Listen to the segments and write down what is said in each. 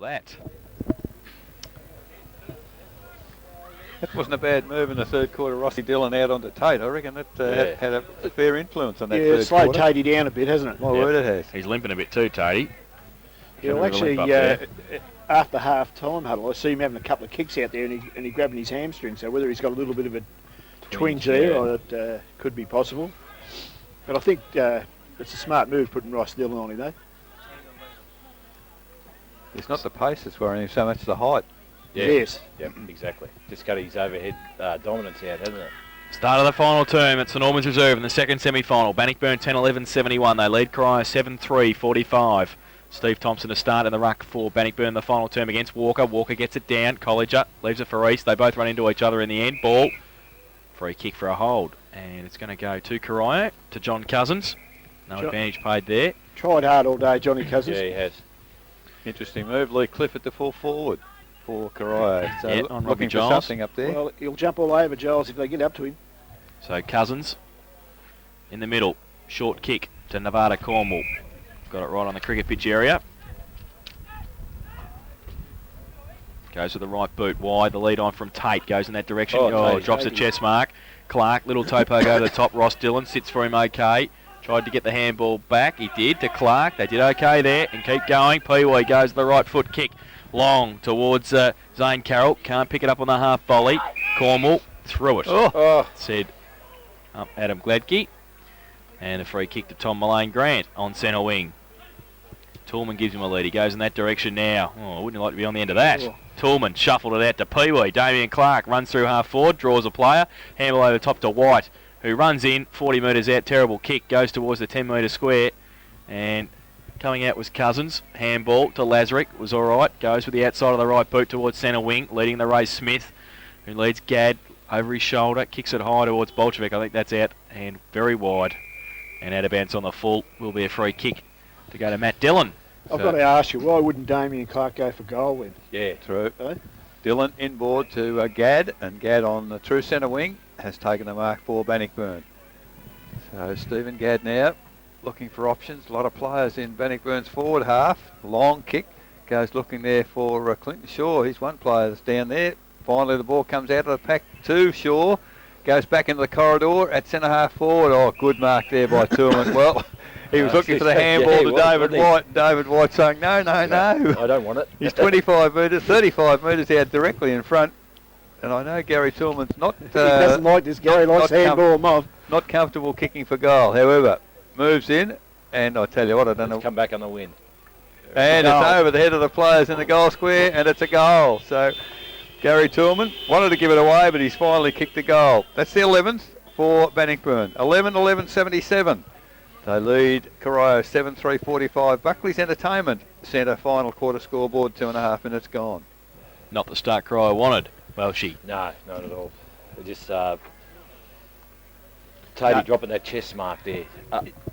that. That wasn't a bad move in the third quarter. Rossi Dillon out onto Tate. I reckon it had a fair influence on that third it's slowed quarter. Tatey down a bit, hasn't it? My word, it has. He's limping a bit too, Tatey. Yeah, well, actually, after half-time huddle, I see him having a couple of kicks out there and he grabbing his hamstring. So whether he's got a little bit of a twinge there, or it could be possible. But I think it's a smart move putting Ross Dillon on him, though. It's not the pace that's worrying him so much, the height. Yeah. Yes. Yep, exactly. Just got his overhead dominance out, hasn't it? Start of the final term at St Albans Reserve in the second semi-final. Bannockburn 10-11-71. They lead Corio 7-3-45. Steve Thompson to start in the ruck for Bannockburn the final term against Walker. Walker gets it down. Colliger leaves it for East. They both run into each other in the end. Ball. Free kick for a hold. And it's going to go to Corio, to John Cousins. No advantage paid there. Tried hard all day, Johnny Cousins. Yeah, he has. Interesting move. Lee Clifford to full forward for Corio. So on looking Robbie for Giles. something up there. Well, he'll jump all over Giles if they get up to him. So Cousins in the middle. Short kick to Nevada Cornwall. Got it right on the cricket pitch area. Goes to the right boot wide. The lead on from Tate goes in that direction. Drops a chest mark. Clark, little toe poke over the top. Ross Dillon sits for him okay. Tried to get the handball back. He did to Clark. They did okay there and keep going. Peewee goes to the right foot kick. Long towards Zane Carroll. Can't pick it up on the half volley. Cornwall threw it. Said Adam Gladkey. And a free kick to Tom Mullane Grant on centre wing. Toolman gives him a lead. He goes in that direction now. Wouldn't you like to be on the end of that? Toolman shuffled it out to Peewee. Damien Clark runs through half forward, draws a player. Handball over the top to White, who runs in 40 metres out. Terrible kick. Goes towards the 10-metre square. And coming out was Cousins. Handball to Lazarick. Was all right. Goes with the outside of the right boot towards centre wing. Leading the race Smith, who leads Gadd over his shoulder. Kicks it high towards Bolshevik. I think that's out and very wide. And out of bounds on the full will be a free kick to go to Matt Dillon. I've got to ask you, why wouldn't Damien Clark go for goal then? Yeah, true. Dillon inboard to Gadd, and Gadd on the true centre wing has taken the mark for Bannockburn. So Stephen Gadd now looking for options. A lot of players in Bannockburn's forward half. Long kick goes looking there for Clinton Shaw. He's one player that's down there. Finally the ball comes out of the pack to Shaw. Goes back into the corridor at centre half forward. Oh, good mark there by Toolman. Well, he was looking for the handball to David White. David White saying, no. I don't want it. He's 25 metres, 35 metres out directly in front. And I know Gary Toolman's not... he doesn't like this. Gary likes handball mob. Not comfortable kicking for goal. However, moves in, and I tell you what, I don't know... Come back on the win. And it's over the head of the players in the goal square, and it's a goal. So Gary Toolman wanted to give it away, but he's finally kicked the goal. That's the 11th for Bannockburn. 11-11-77. They lead Corio 7-3-45. Buckley's Entertainment Centre final quarter scoreboard, 2.5 minutes gone. Not the start Corio wanted. No, not at all. They just Tatey dropping that chest mark there.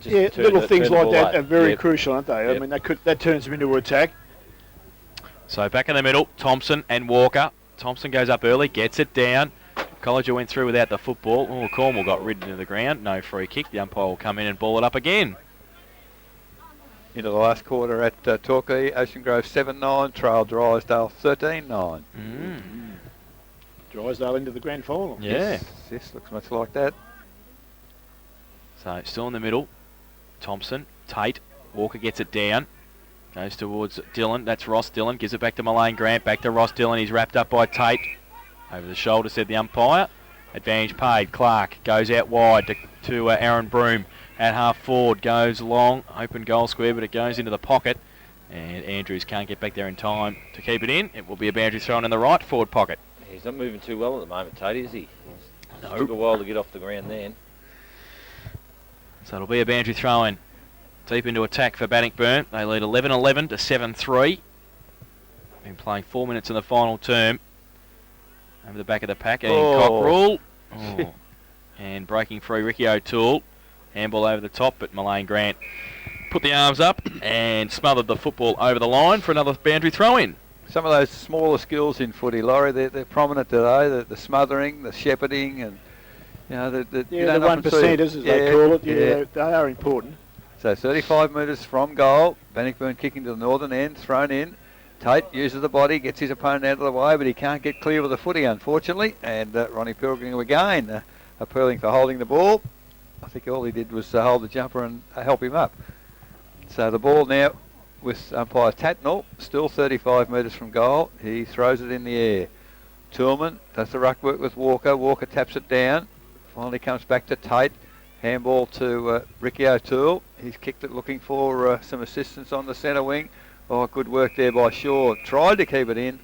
Little things like that are very crucial, aren't they? I mean, that turns them into an attack. So back in the middle, Thompson and Walker. Thompson goes up early, gets it down. Colliger went through without the football. Cornwall got ridden into the ground. No free kick. The umpire will come in and ball it up again. Into the last quarter at Torquay, Ocean Grove 7-9, Trail Drysdale 13-9. Drysdale into the grand final. Yeah. Yes, looks much like that. So still in the middle, Thompson, Tate, Walker gets it down. Goes towards Dillon. That's Ross Dillon. Gives it back to Mullane Grant. Back to Ross Dillon. He's wrapped up by Tate. Over the shoulder, said the umpire. Advantage paid. Clark goes out wide to Aaron Broom at half forward. Goes long. Open goal square, but it goes into the pocket. And Andrews can't get back there in time to keep it in. It will be a boundary thrown in the right forward pocket. He's not moving too well at the moment, Tatey, is he? No. Took a while to get off the ground then. So it'll be a boundary throw in. Deep into attack for Bannockburn. They lead 11-11 to 7-3. Been playing 4 minutes in the final term. Over the back of the pack, and Cockrell. And breaking free, Ricky O'Toole. Handball over the top, but Mullane Grant put the arms up and smothered the football over the line for another boundary throw-in. Some of those smaller skills in footy, Laurie, they're prominent today. The smothering, the shepherding, and the the 1%ers, as they call it. They are important. So 35 metres from goal. Bannockburn kicking to the northern end, thrown in. Tate uses the body, gets his opponent out of the way, but he can't get clear with the footy, unfortunately. And Ronnie Pilgrim again appealing for holding the ball. I think all he did was hold the jumper and help him up. So the ball now with umpire Tatnall, still 35 metres from goal. He throws it in the air. Tillman does the ruck work with Walker. Walker taps it down. Finally comes back to Tate. Handball to Ricky O'Toole. He's kicked it looking for some assistance on the centre wing. Oh, good work there by Shaw. Tried to keep it in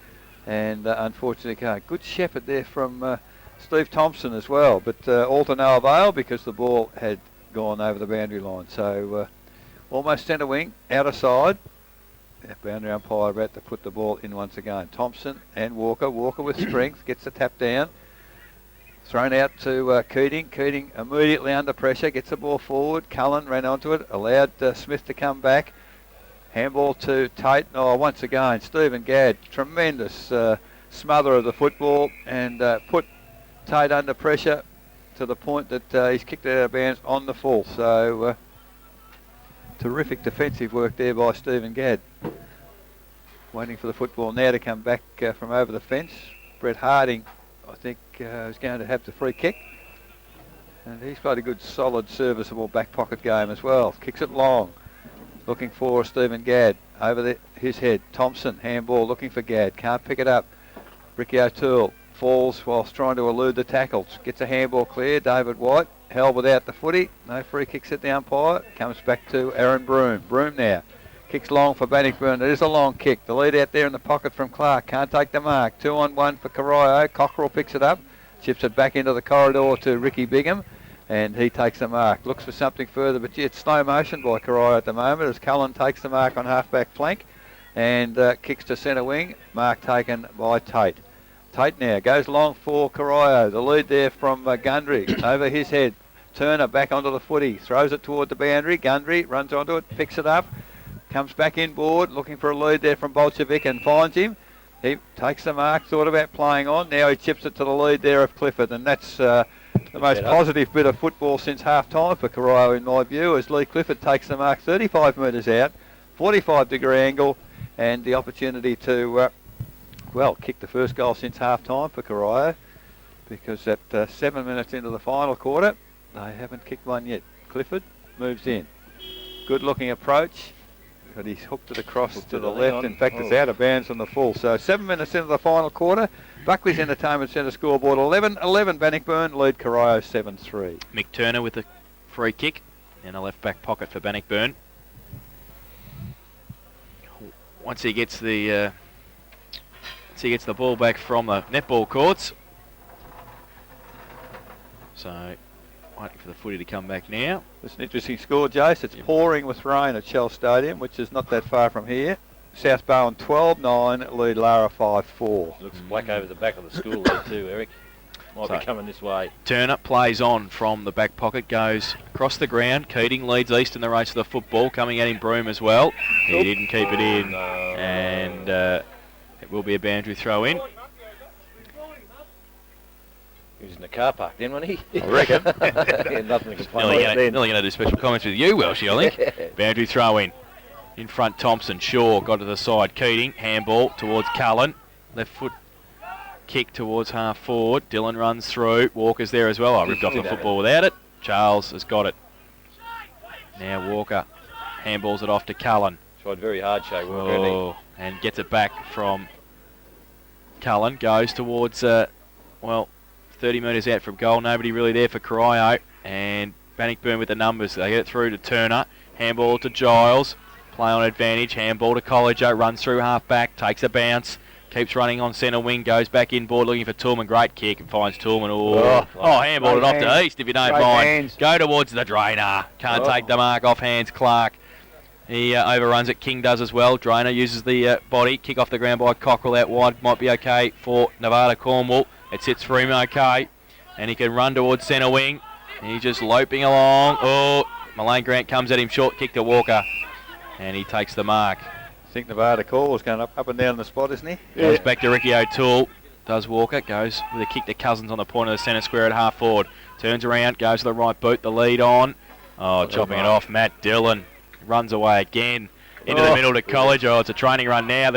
and unfortunately can't. Good shepherd there from Steve Thompson as well, but all to no avail because the ball had gone over the boundary line. So almost centre wing, outer side. Boundary umpire about to put the ball in once again. Thompson and Walker. Walker with strength, gets the tap down. Thrown out to Keating. Keating immediately under pressure, gets the ball forward. Cullen ran onto it, allowed Smith to come back. Handball to Tate. Oh, once again, Stephen Gadd, tremendous smother of the football and put Tate under pressure to the point that he's kicked it out of bounds on the full. So terrific defensive work there by Stephen Gadd. Waiting for the football now to come back from over the fence. Brett Harding, I think, is going to have the free kick. And he's played a good, solid, serviceable back pocket game as well. Kicks it long. Looking for Stephen Gadd. Over his head. Thompson, handball, looking for Gadd. Can't pick it up. Ricky O'Toole falls whilst trying to elude the tackles. Gets a handball clear. David White held without the footy. No free kicks at the umpire. Comes back to Aaron Broome. Broome now. Kicks long for Bannockburn. It is a long kick. The lead out there in the pocket from Clark. Can't take the mark. 2-on-1 for Corio. Cockerell picks it up. Chips it back into the corridor to Ricky Bigham. And he takes the mark. Looks for something further, but it's slow motion by Corio at the moment as Cullen takes the mark on half-back flank and kicks to centre wing. Mark taken by Tate. Tate now goes long for Corio. The lead there from Gundry over his head. Turner back onto the footy. Throws it toward the boundary. Gundry runs onto it, picks it up. Comes back inboard, looking for a lead there from Bolshevik and finds him. He takes the mark, thought about playing on. Now he chips it to the lead there of Clifford, and that's the most positive bit of football since half-time for Corio in my view, as Lee Clifford takes the mark 35 metres out, 45-degree angle, and the opportunity to, kick the first goal since half-time for Corio, because at 7 minutes into the final quarter, they haven't kicked one yet. Clifford moves in. Good-looking approach. But he's hooked it across to the left. In fact, it's out of bounds on the full. So 7 minutes into the final quarter. Buckley's Entertainment Centre scoreboard 11-11. Bannockburn lead Corio 7-3. Mick Turner with a free kick in a left back pocket for Bannockburn. Once he gets the ball back from the netball courts. So waiting for the footy to come back now. It's an interesting score, Jace. It's pouring with rain at Shell Stadium, which is not that far from here. South Bowen 12-9, lead Lara 5-4. Looks black over the back of the school there too, Eric. Might be coming this way. Turner plays on from the back pocket, goes across the ground. Keating leads East in the race for the football, coming at him Broome as well. He didn't keep it in, and it will be a boundary throw in. He was in the car park then, wasn't he? I reckon. Yeah, nothing to complain about. Nearly going to do special comments with you, Welshie, I think. Boundary throw in. In front, Thompson. Shaw got to the side. Keating, handball towards Cullen. Left foot kick towards half forward. Dylan runs through. Walker's there as well. I ripped off the football without it. Charles has got it. Now Walker handballs it off to Cullen. Tried very hard, Shay Walker, and gets it back from Cullen. Goes towards, 30 metres out from goal. Nobody really there for Corio. And Bannockburn with the numbers. They get it through to Turner. Handball to Giles. Play on advantage. Handball to Collejo. Runs through half back. Takes a bounce. Keeps running on centre wing. Goes back inboard looking for Toolman. Great kick and finds Toolman. Handballed it off to East if you don't mind. Go towards the drainer. Can't take the mark off hands. Clark. He overruns it. King does as well. Drainer uses the body. Kick off the ground by Cockerell out wide. Might be okay for Nevada Cornwall. It sits for him okay. And he can run towards centre wing. He's just loping along. Malane Grant comes at him short. Kick to Walker. And he takes the mark. I think Nevada Cornwall's going up and down the spot, isn't he? Goes back to Ricky O'Toole. Does Walker. Goes with a kick to Cousins on the point of the centre square at half forward. Turns around. Goes to the right boot. The lead on. Chopping it off. Matt Dillon runs away again. Into the middle to College. It's a training run now.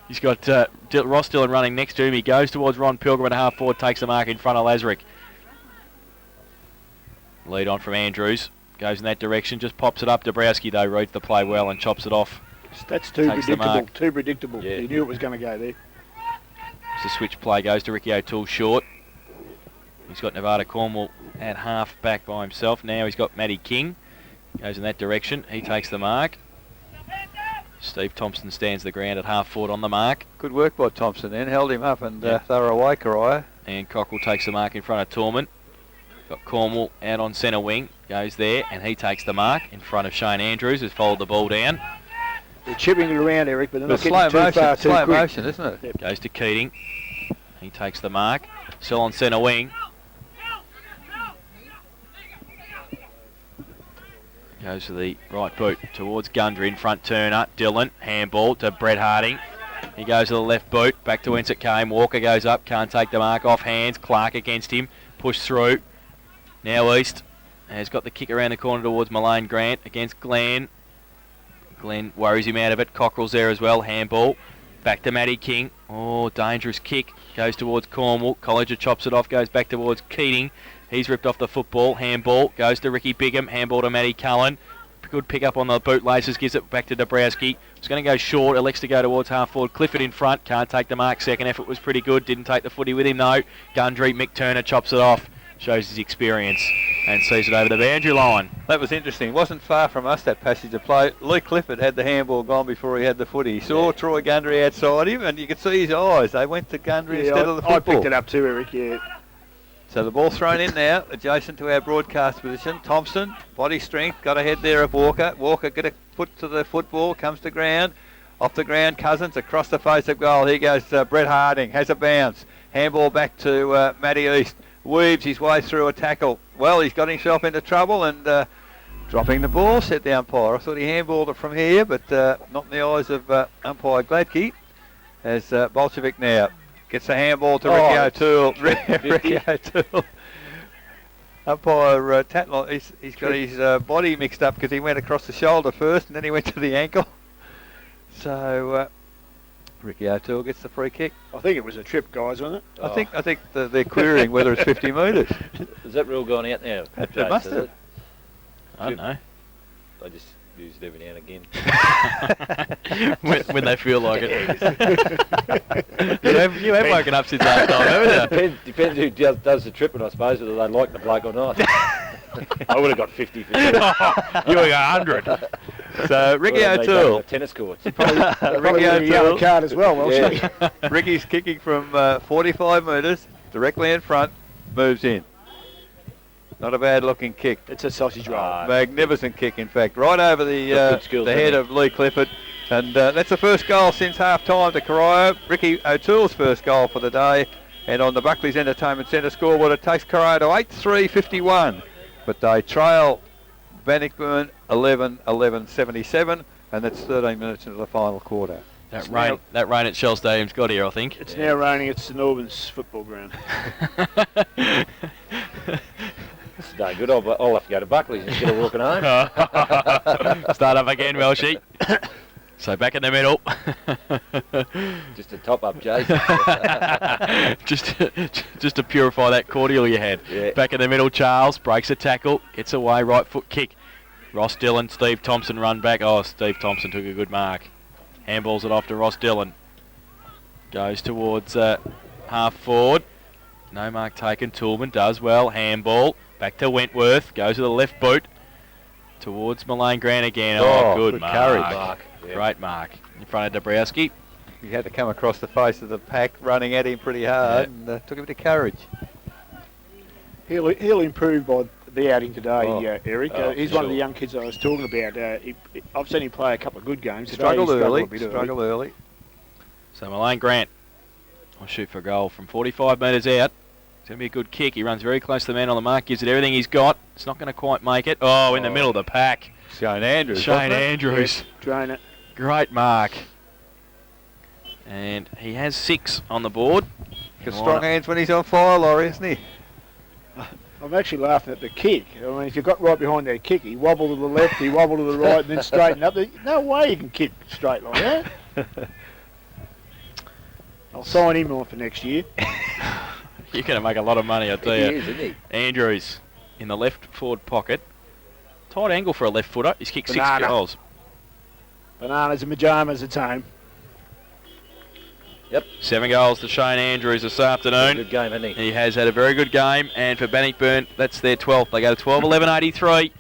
He's got Ross Dillon running next to him. He goes towards Ron Pilgrim at half forward, takes the mark in front of Lazarick. Lead on from Andrews. Goes in that direction, just pops it up. Dabrowski, though, reads the play well and chops it off. That's too predictable. Too predictable. Yeah. He knew it was going to go there. It's a switch play, goes to Ricky O'Toole short. He's got Nevada Cornwall at half back by himself. Now he's got Matty King. Goes in that direction. He takes the mark. Steve Thompson stands the ground at half forward on the mark. Good work by Thompson then. Held him up and they were away, Corio. And Cockrell takes the mark in front of Tormund. Got Cornwall out on centre wing. Goes there and he takes the mark in front of Shane Andrews, who's followed the ball down. They're chipping it around, Eric, but they're not getting too far too quick. Slow motion, isn't it? Yep. Goes to Keating. He takes the mark. Still on centre wing. Goes to the right boot towards Gundry in front turner. Dillon, handball to Brett Harding. He goes to the left boot, back to whence it came. Walker goes up, can't take the mark, off hands. Clark against him, push through. Now East has got the kick around the corner towards Mullane Grant against Glenn. Glenn worries him out of it. Cockrell's there as well, handball. Back to Matty King. Oh, dangerous kick. Goes towards Cornwall. Colliger chops it off, goes back towards Keating. He's ripped off the football. Handball goes to Ricky Bigham. Handball to Matty Cullen. Good pick up on the bootlaces. Gives it back to Dabrowski. It's going to go short. Elects to go towards half forward. Clifford in front. Can't take the mark. Second effort was pretty good. Didn't take the footy with him though. Gundry, Mick Turner chops it off. Shows his experience and sees it over the boundary line. That was interesting. It wasn't far from us, that passage of play. Luke Clifford had the handball gone before he had the footy. He saw Troy Gundry outside him and you could see his eyes. They went to Gundry instead of the football. I picked it up too, Eric, yeah. So the ball thrown in now, adjacent to our broadcast position. Thompson, body strength, got ahead there of Walker. Walker get a foot to the football, comes to ground. Off the ground, Cousins across the face of goal. Here goes Brett Harding, has a bounce. Handball back to Matty East. Weaves his way through a tackle. Well, he's got himself into trouble and dropping the ball, said the umpire. I thought he handballed it from here, but not in the eyes of umpire Gladkey. As Bolshevik now gets a handball to Ricky O'Toole. Ricky O'Toole. Umpire Tatlow, he's got his body mixed up because he went across the shoulder first and then he went to the ankle. So Ricky O'Toole gets the free kick. I think it was a trip, guys, wasn't it? I think they're querying whether it's 50 metres. Is that rule gone out now? It must have. I don't know. I just use it every now and again. when they feel like it. you have woken up since last time, haven't you? Depends who does the tripping, I suppose, whether they like the bloke or not. I would have got 50 for that. You would got 100. So Ricky O'Toole. Tennis courts. Ricky O'Toole card as well. Yeah. Ricky's kicking from 45 metres, directly in front, moves in. Not a bad looking kick. It's a sausage roll. Magnificent kick, in fact, right over the head of Lee Clifford. And that's the first goal since half time to Corio. Ricky O'Toole's first goal for the day. And on the Buckley's Entertainment Centre scoreboard, it takes Corio to 8-3-51. But they trail Bannockburn 11-11-77, and that's 13 minutes into the final quarter. That rain at Shell Stadium's got here, I think. It's now raining at St Albans football ground. It's no good. I'll have to go to Buckley's instead of walking home. Start up again, Welshie. So back in the middle. Just a top up, Jason. just to purify that cordial you had. Yeah. Back in the middle, Charles breaks a tackle, gets away, right foot kick. Ross Dillon, Steve Thompson run back. Oh, Steve Thompson took a good mark. Handballs it off to Ross Dillon. Goes towards half forward. No mark taken. Toolman does well. Handball. Back to Wentworth. Goes to the left boot. Towards Mullane Grant again. Oh, good mark. Carry. Yeah. Great mark. In front of Dabrowski. He had to come across the face of the pack, running at him pretty hard, and took a bit of courage. He'll improve by the outing today, Eric. He's one of the young kids I was talking about. I've seen him play a couple of good games. Struggled early. So Mullane Grant will shoot for a goal from 45 metres out. It's going to be a good kick. He runs very close to the man on the mark, gives it everything he's got. It's not going to quite make it. Oh, in the middle of the pack. Shane Andrews. Drain it. Great mark. And he has 6 on the board. Got strong hands when he's on fire, Laurie, isn't he? I'm actually laughing at the kick. I mean, if you got right behind that kick, he wobbled to the left, he wobbled to the right, and then straightened up. No way you can kick straight like that. I'll sign him on for next year. You're going to make a lot of money, I tell you. He is, isn't he? Andrews in the left forward pocket. Tight angle for a left footer. He's kicked 6 Banana. goals. Bananas and pyjamas at home. Yep. 7 goals to Shane Andrews this afternoon. Good game, hasn't he? He has had a very good game, and for Bannockburn, that's their 12th. They go to 12-11-83,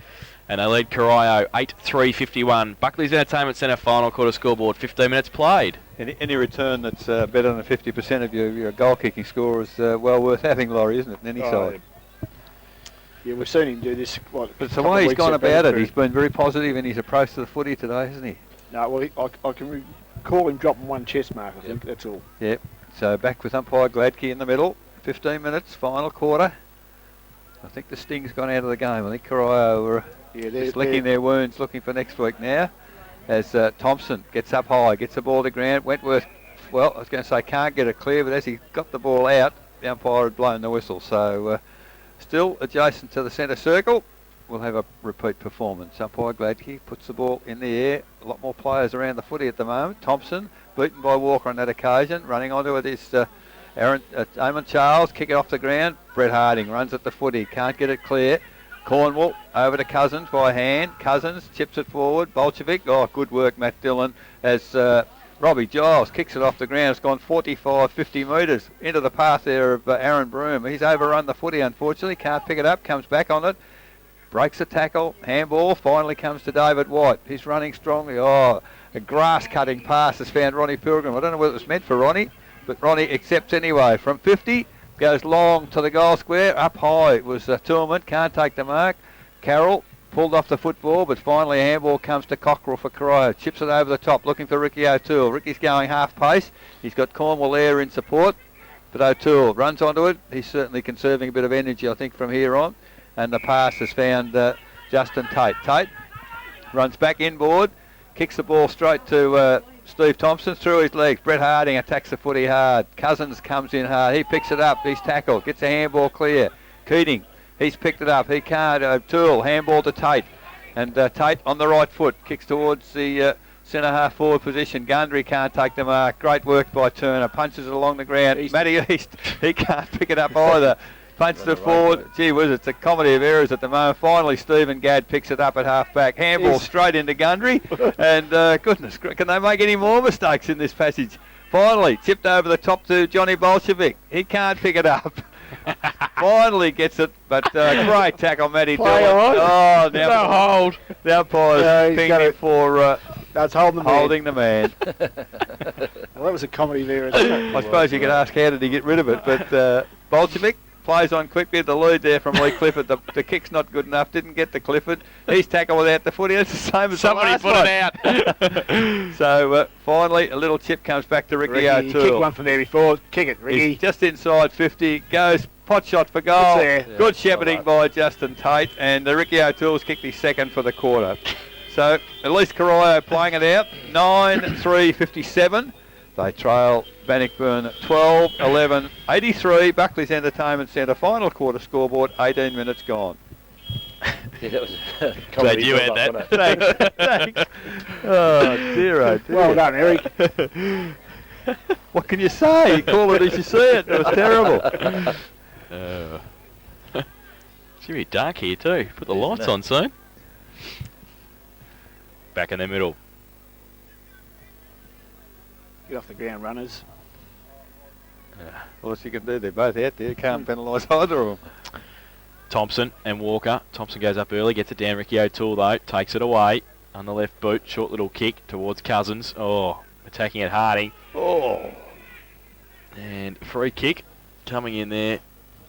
and they lead Corio 8-3-51. Buckley's Entertainment Centre final quarter scoreboard, 15 minutes played. Any return that's better than 50% of your goal-kicking score is well worth having, Laurie, isn't it, in any side? Yeah, we've seen him do this. But it's the way he's gone about it. He's been very positive in his approach to the footy today, hasn't he? No, well, I can recall him dropping one chest mark, I think, that's all. Yep. So back with umpire Gladkey in the middle. 15 minutes, final quarter. I think the sting's gone out of the game. I think Corio are just licking their wounds, looking for next week now. As Thompson gets up high, gets the ball to ground. Wentworth, well, I was going to say can't get it clear, but as he got the ball out, the umpire had blown the whistle. So still adjacent to the centre circle. We'll have a repeat performance. Umpire Gladkey puts the ball in the air. A lot more players around the footy at the moment. Thompson, beaten by Walker on that occasion. Running onto it is Eamon Charles. Kick it off the ground. Brett Harding runs at the footy. Can't get it clear. Cornwall over to Cousins by hand. Cousins chips it forward. Bolshevik. Oh, good work, Matt Dillon. As Robbie Giles kicks it off the ground. It's gone 45, 50 metres into the path there of Aaron Broome. He's overrun the footy, unfortunately. Can't pick it up. Comes back on it. Breaks a tackle, handball, finally comes to David White. He's running strongly. Oh, a grass-cutting pass has found Ronnie Pilgrim. I don't know whether it was meant for Ronnie, but Ronnie accepts anyway. From 50, goes long to the goal square. Up high, it was Tillman, can't take the mark. Carroll pulled off the football, but finally a handball comes to Cockrell for Corio. Chips it over the top, looking for Ricky O'Toole. Ricky's going half pace. He's got Cornwall there in support, but O'Toole runs onto it. He's certainly conserving a bit of energy, I think, from here on. And the pass has found Justin Tate. Tate runs back inboard, kicks the ball straight to Steve Thompson through his legs. Brett Harding attacks the footy hard. Cousins comes in hard. He picks it up. He's tackled. Gets a handball clear. Keating, he's picked it up. He can't. O'Toole, handball to Tate. And Tate on the right foot kicks towards the centre half forward position. Gundry can't take the mark. Great work by Turner. Punches it along the ground. Matty East, he can't pick it up either. Punched it forward. Gee whiz, it's a comedy of errors at the moment. Finally, Stephen Gadd picks it up at half-back. Handball straight into Gundry. And goodness, can they make any more mistakes in this passage? Finally, tipped over the top to Johnny Bolshevik. He can't pick it up. Finally gets it, but great tackle, Matty Dillon. Oh, now no hold. The umpire's pinging for that's holding the man. Well, that was a comedy there. I suppose you could ask how did he get rid of it, but Bolshevik plays on quickly. The lead there from Lee Clifford. The kick's not good enough. Didn't get to Clifford. He's tackled without the footy. It's the same as somebody put it out. So finally, a little chip comes back to Ricky O'Toole. Kick one from there before. Kick it, Ricky. He's just inside 50. Goes pot shot for goal. Good shepherding by Justin Tate, and Ricky O'Toole's kicked his second for the quarter. So at least Corio playing it out. 9-3-57. They trail Bannockburn 12-11-83. Buckley's Entertainment Centre final quarter scoreboard, 18 minutes gone. Yeah, that was glad you had that. Thanks. Oh dear. Well done, Eric. What can you say? You call it as you see it. It was terrible. It's going to be dark here too. Put the lights on soon. Back in the middle. Get off the ground, runners. All you can do, they're both out there. Can't penalise either of them. Thompson and Walker. Thompson goes up early, gets it down. Ricky O'Toole though takes it away on the left boot. Short little kick towards Cousins. Oh, attacking at Harding. Oh, and free kick coming in there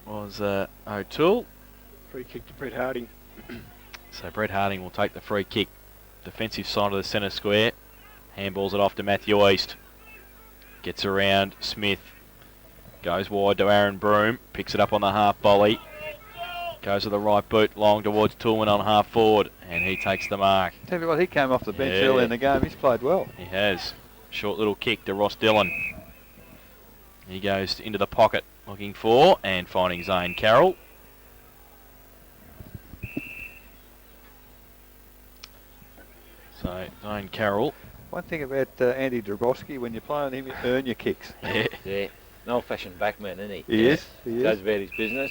was O'Toole. Free kick to Brett Harding. So Brett Harding will take the free kick. Defensive side of the centre square. Handballs it off to Matthew East. Gets around Smith. Goes wide to Aaron Broome. Picks it up on the half volley. Goes to the right boot, long towards Toolman on half forward, and he takes the mark. Tell you what, he came off the bench early in the game. He's played well. He has. Short little kick to Ross Dillon. He goes into the pocket looking for and finding Zane Carroll. So Zane Carroll One thing about Andy Drabowski, when you play on him, you earn your kicks. Yeah. Yeah. An old-fashioned backman, isn't he? He is. He Goes is. about his business.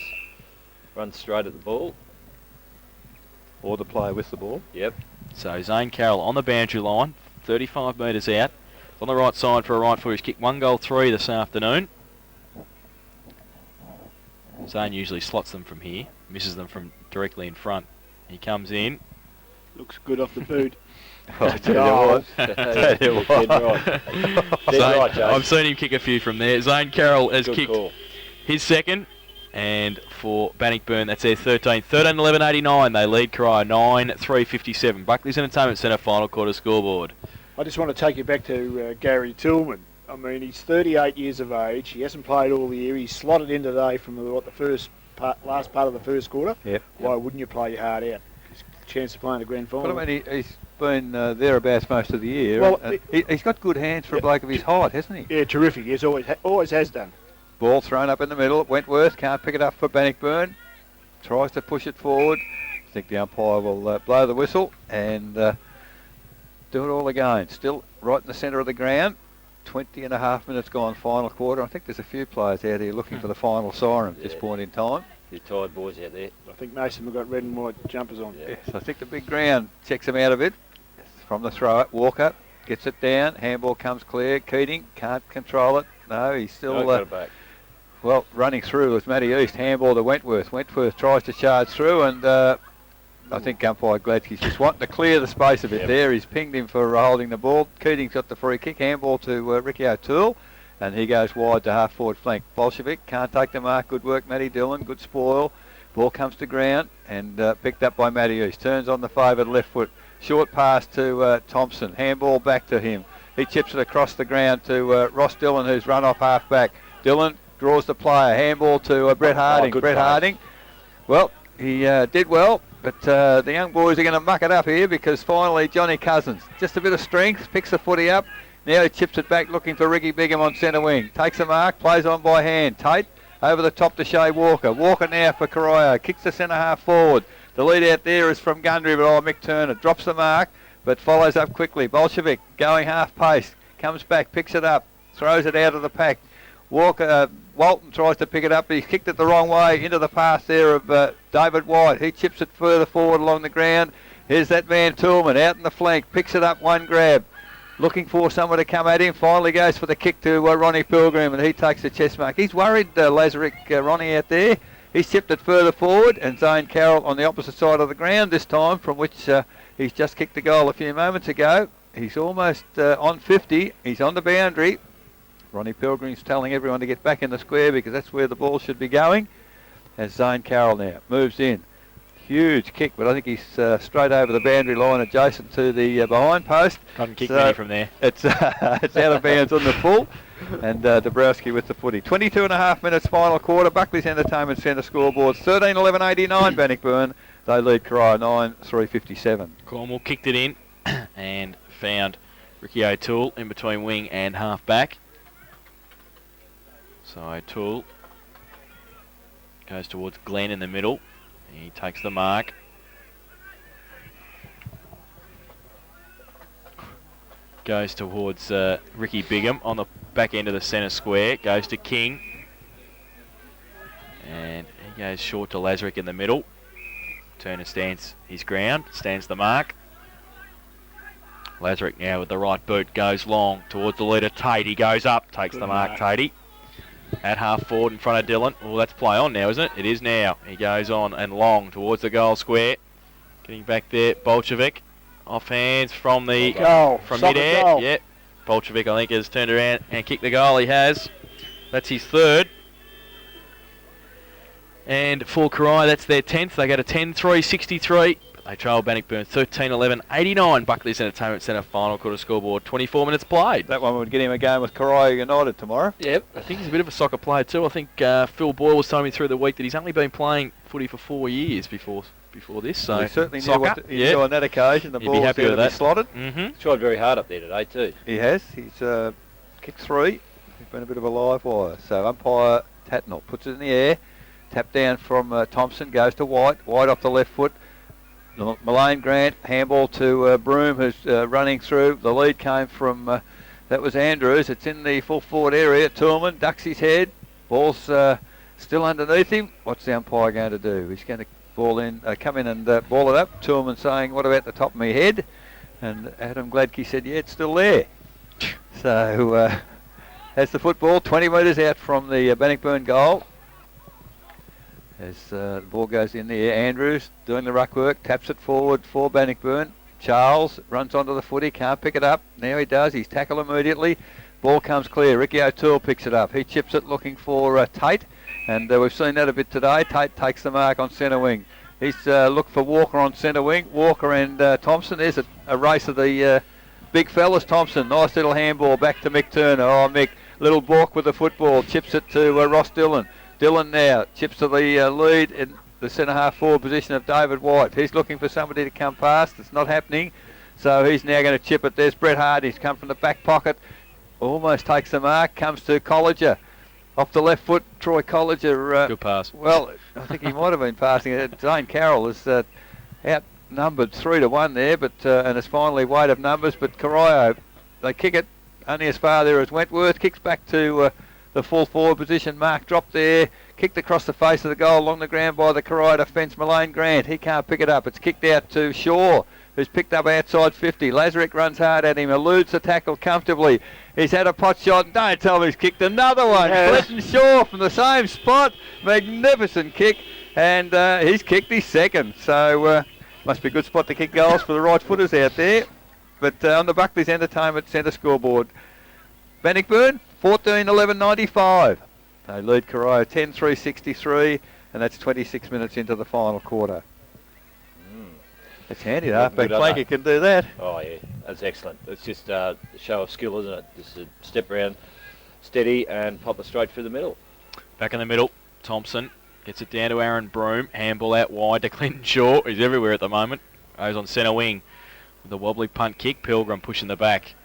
Runs straight at the ball. Or the player with the ball. Yep. So Zane Carroll on the boundary line, 35 metres out. On the right side for a right foot. He's kicked 1 goal 3 this afternoon. Zane usually slots them from here, misses them from directly in front. He comes in. Looks good off the boot. I tell you what. Dead right. Dead right, Jake. I've seen him kick a few from there. Zane Carroll has Good kicked call. his second. And for Bannockburn, that's their 13. 13-11-89. They lead Corio 9-3-57. Buckley's Entertainment Centre final quarter scoreboard. I just want to take you back to Gary Tillman. I mean, he's 38 years of age. He hasn't played all the year. He's slotted in today from the last part of the first quarter. Yep. Why wouldn't you play your heart out? Chance of playing a grand final. But I mean, he's been thereabouts most of the year. Well, and he's got good hands for a bloke of his height, hasn't he? Yeah, terrific. He's always has done. Ball thrown up in the middle. Wentworth can't pick it up for Bannockburn. Tries to push it forward. I think the umpire will blow the whistle and do it all again. Still right in the centre of the ground. 20 and a half minutes gone, final quarter. I think there's a few players out here looking for the final siren at this point in time. Few tired boys out there. I think most of them have got red and white jumpers on. Yeah. Yes, I think the big ground checks them out of it. From the throw it, Walker gets it down. Handball comes clear. Keating can't control it. No, he's still Got it back. well running through was Matty East. Handball to Wentworth. Wentworth tries to charge through, and I think umpire Gladkey's just wanting to clear the space a bit there. He's pinged him for holding the ball. Keating's got the free kick. Handball to Ricky O'Toole. And he goes wide to half-forward flank. Bolshevik can't take the mark. Good work, Matty Dillon. Good spoil. Ball comes to ground and picked up by Matty East. Turns on the favoured left foot. Short pass to Thompson. Handball back to him. He chips it across the ground to Ross Dillon, who's run off half-back. Dillon draws the player. Handball to Brett Harding. Brett Harding. Well, he did well, but the young boys are going to muck it up here because finally Johnny Cousins, just a bit of strength, picks the footy up. Now he chips it back looking for Ricky Bigham on centre wing. Takes the mark, plays on by hand. Tate over the top to Shea Walker. Walker now for Corio. Kicks the centre half forward. The lead out there is from Gundry, but Mick Turner drops the mark, but follows up quickly. Bolshevik going half pace. Comes back, picks it up, throws it out of the pack. Walton tries to pick it up, but he's kicked it the wrong way into the pass there of David White. He chips it further forward along the ground. Here's that man Toolman out in the flank. Picks it up, one grab. Looking for someone to come at him. Finally goes for the kick to Ronnie Pilgrim, and he takes the chest mark. He's worried, Lazarick, Ronnie out there. He's tipped it further forward, and Zane Carroll on the opposite side of the ground this time, from which he's just kicked the goal a few moments ago. He's almost on 50. He's on the boundary. Ronnie Pilgrim's telling everyone to get back in the square because that's where the ball should be going. As Zane Carroll now moves in. Huge kick, but I think he's straight over the boundary line adjacent to the behind post. Couldn't kick many from there. It's out of bounds on the full. And Dabrowski with the footy. 22 and a half minutes final quarter. Buckley's Entertainment Centre scoreboard 13-11-89 Bannockburn. They lead Corio 9-3-57. Cornwall kicked it in and found Ricky O'Toole in between wing and half back. So O'Toole goes towards Glenn in the middle. He takes the mark. Goes towards Ricky Bigham on the back end of the centre square. Goes to King. And he goes short to Lazarick in the middle. Turner stands his ground, stands the mark. Lazarick now with the right boot goes long towards the leader Tate. He goes up, takes the mark, Tatey. At half forward in front of Dillon. Well, that's play on now, isn't it? It is now. He goes on and long towards the goal square. Getting back there, Bolshevik. Off hands from the goal. From Stop mid-air. goal. Yep. Bolshevik, I think, has turned around and kicked the goal. He has. That's his third. And for Corio, that's their 10th. They go to 10-3-63. They trail Bannockburn 13-11-89. Buckley's Entertainment Centre final quarter scoreboard. 24 minutes played. That one would get him a game with Corio United tomorrow. Yep. I think he's a bit of a soccer player too. I think Phil Boyle was telling me through the week that he's only been playing footy for 4 years before this. So he certainly knew soccer, what to do on that occasion. The He'd be ball's happy there with to be that. slotted. Mm-hmm. Tried very hard up there today too. He has. He's kicked 3. He's been a bit of a live wire. So umpire Tatnell puts it in the air. Tap down from Thompson. Goes to White. White off the left foot. Mullane Grant, handball to Broome, who's running through. The lead came from, that was Andrews. It's in the full forward area. Toolman ducks his head. Ball's still underneath him. What's the umpire going to do? He's going to come in and ball it up. Toolman saying, what about the top of my head? And Adam Gladkey said, yeah, it's still there. So has the football 20 metres out from the Bannockburn goal. As the ball goes in the air, Andrews doing the ruck work, taps it forward for Bannockburn. Charles runs onto the footy, can't pick it up. Now he does, he's tackled immediately. Ball comes clear, Ricky O'Toole picks it up. He chips it looking for Tate, and we've seen that a bit today. Tate takes the mark on centre wing. He's looked for Walker on centre wing. Walker and Thompson. There's a race of the big fellas. Thompson, nice little handball back to Mick Turner. Oh, Mick, little balk with the football, chips it to Ross Dillon. Dillon now chips to the lead in the centre half forward position of David White. He's looking for somebody to come past. It's not happening. So he's now going to chip it. There's Brett Hardy. He's come from the back pocket. Almost takes the mark. Comes to Colliger. Off the left foot, Troy Colliger. Good pass. Well, I think he might have been passing it. Zane Carroll is outnumbered 3-1 there, but and it's finally weight of numbers. But Corio, they kick it only as far there as Wentworth. Kicks back to the full forward position. Mark dropped there, kicked across the face of the goal along the ground by the Corio defence. Mullane Grant, he can't pick it up. It's kicked out to Shaw, who's picked up outside 50. Lazarick runs hard at him, eludes the tackle comfortably. He's had a pot shot. Don't tell me he's kicked another one. Clinton Shaw from the same spot. Magnificent kick. And he's kicked his second. So must be a good spot to kick goals for the right footers out there. But on the Buckley's Entertainment Centre scoreboard, Bannockburn 14-11-95. They lead Corio 10-3-63, and that's 26 minutes into the final quarter. It's handy, halfback flanker can do that. Oh yeah, that's excellent. It's just a show of skill, isn't it? Just a step around, steady, and pop it straight through the middle. Back in the middle, Thompson gets it down to Aaron Broome. Handball out wide to Clinton Shaw. He's everywhere at the moment. Goes on centre wing with a wobbly punt kick. Pilgrim pushing the back.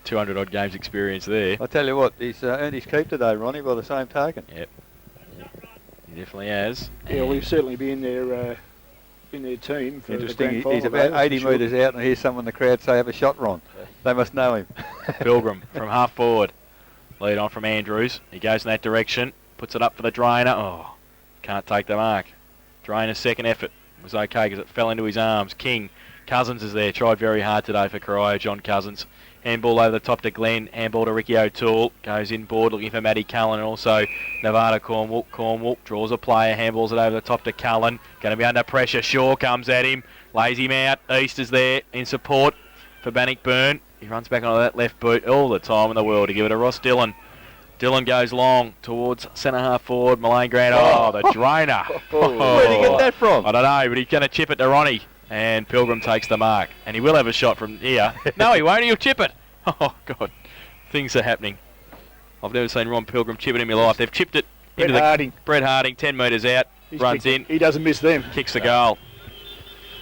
200 odd games experience there. I'll tell you what, he's earned his keep today, Ronnie, by the same token. Yep. He definitely has. Yeah, we'll certainly be in their team for interesting. The grand he's about 80 metres out, and here's someone in the crowd say, have a shot, Ron. They must know him. Pilgrim from half forward. Lead on from Andrews. He goes in that direction. Puts it up for the Drainer. Oh, can't take the mark. Drainer's second effort was okay because it fell into his arms. King. Cousins is there. Tried very hard today for Corio, John Cousins. Handball over the top to Glenn. Handball to Ricky O'Toole. Goes inboard looking for Matty Cullen, and also Nevada Cornwall. Cornwall draws a player. Handballs it over the top to Cullen. Going to be under pressure. Shaw comes at him. Lays him out. East is there in support for Bannockburn. He runs back onto that left boot all the time in the world to give it to Ross Dillon. Dillon goes long towards centre half forward. Mullane Grant. Oh, the drainer. Where'd he get that from? I don't know, but he's going to chip it to Ronnie. And Pilgrim takes the mark. And he will have a shot from here. No, he won't. He'll chip it. Oh, God. Things are happening. I've never seen Ron Pilgrim chip it in my life. They've chipped it into Brett Harding, 10 metres out. He's runs in. He doesn't miss them. Kicks the goal.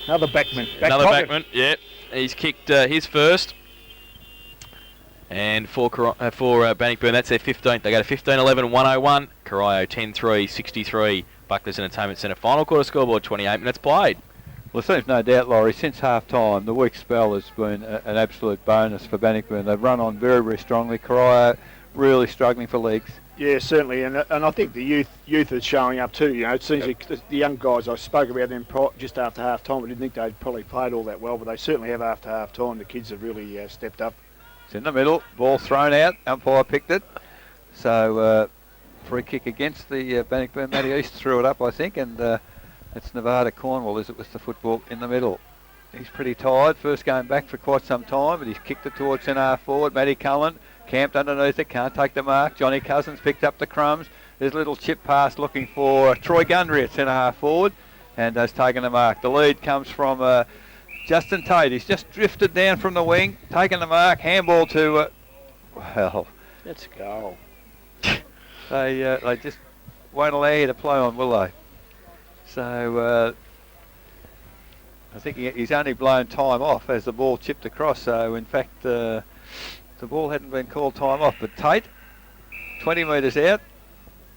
Another backman. Another backman, yeah. He's kicked his first. And for Bannockburn, that's their 15th. They go to 15-11-101. Corio 10-3-63. Buckley's Entertainment Centre final quarter scoreboard, 28 minutes played. Well, there seems no doubt, Laurie, since half-time, the week spell has been an absolute bonus for Bannockburn. They've run on very, very strongly. Corio really struggling for legs. Yeah, certainly, and I think the youth is showing up too. You know, it seems like the young guys, I spoke about them just after half-time. I didn't think they'd probably played all that well, but they certainly have after half-time. The kids have really stepped up. It's in the middle, ball thrown out, umpire picked it. So, free kick against the Bannockburn. Matty East threw it up, I think, and it's Nevada Cornwall, is it, with the football in the middle. He's pretty tired, first game back for quite some time, but he's kicked it towards centre half forward. Matty Cullen camped underneath it, can't take the mark. Johnny Cousins picked up the crumbs. There's a little chip pass looking for Troy Gundry at centre half forward, and has taken the mark. The lead comes from Justin Tate. He's just drifted down from the wing, taken the mark, handball to, well, that's a goal. They just won't allow you to play on, will they? So I think he's only blown time off as the ball chipped across. So in fact, the ball hadn't been called time off. But Tate, 20 metres out,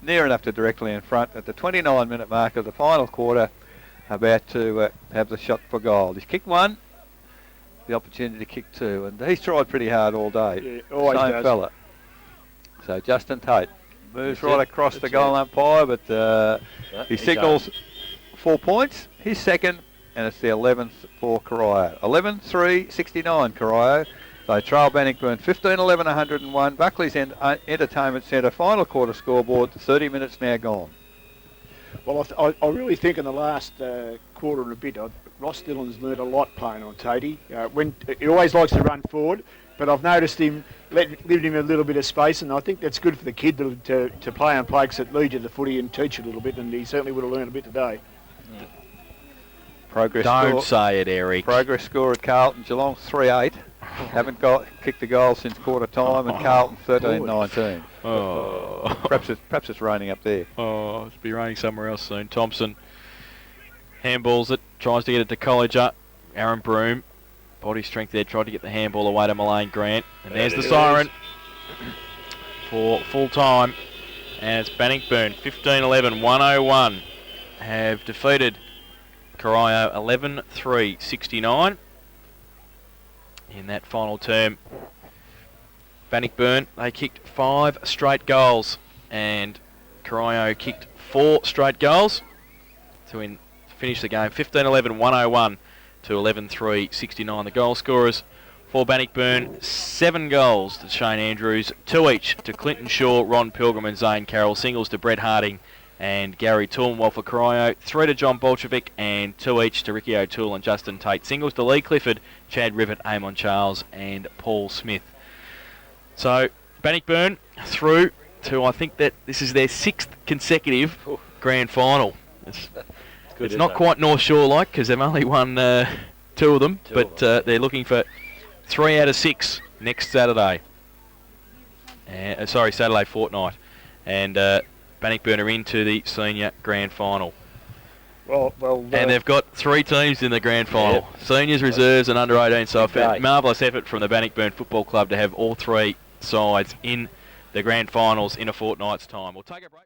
near enough to directly in front at the 29-minute mark of the final quarter. about to have the shot for goal. He's kicked one, the opportunity to kick two, and he's tried pretty hard all day. Yeah, always Same does. fella. So Justin Tate moves That's right it. across the That's goal umpire, but he he's signals 4 points. His second, and it's the 11th for Corio. 11-3-69 Corio. They trail Bannockburn 15-11, 101. Buckley's Entertainment Centre final quarter scoreboard. 30 minutes now gone. Well, I really think in the last quarter and a bit, Ross Dillon's learnt a lot playing on Tatey. When he always likes to run forward, but I've noticed him giving him a little bit of space, and I think that's good for the kid to play on play because it leads you to footy and teach a little bit, and he certainly would have learned a bit today. Don't say it, Eric. Progress score at Carlton. Geelong 3-8. Haven't kicked a goal since quarter time, and Carlton 13-19. Oh. Perhaps it's raining up there. Oh, it's be raining somewhere else soon. Thompson handballs it, tries to get it to Colliger. Aaron Broom, body strength there, tried to get the handball away to Mullane Grant. And there's the siren for full time. And it's Bannockburn 15-11, 101 have defeated Corio 11-3-69 in that final term. Bannockburn, they kicked 5 straight goals, and Corio kicked 4 straight goals to finish the game 15-11, 101 to 11-3-69. The goal scorers for Bannockburn: 7 goals to Shane Andrews, 2 each to Clinton Shaw, Ron Pilgrim and Zane Carroll, singles to Brett Harding and Gary Toole. While for Corio, 3 to John Bolchevic and 2 each to Ricky O'Toole and Justin Tate. Singles to Lee Clifford, Chad Rivet, Amon Charles and Paul Smith. So Bannockburn through to, I think that this is their 6th consecutive grand final. It's not quite North Shore like because they've only won 2 of them, but they're looking for 3 out of 6 next Saturday. Saturday fortnight. And Bannockburn are into the senior grand final. And they've got 3 teams in the grand final. Yep. Seniors, reserves and under 18. So a marvellous effort from the Bannockburn Football Club to have all 3 sides in the grand finals in a fortnight's time. We'll take a break.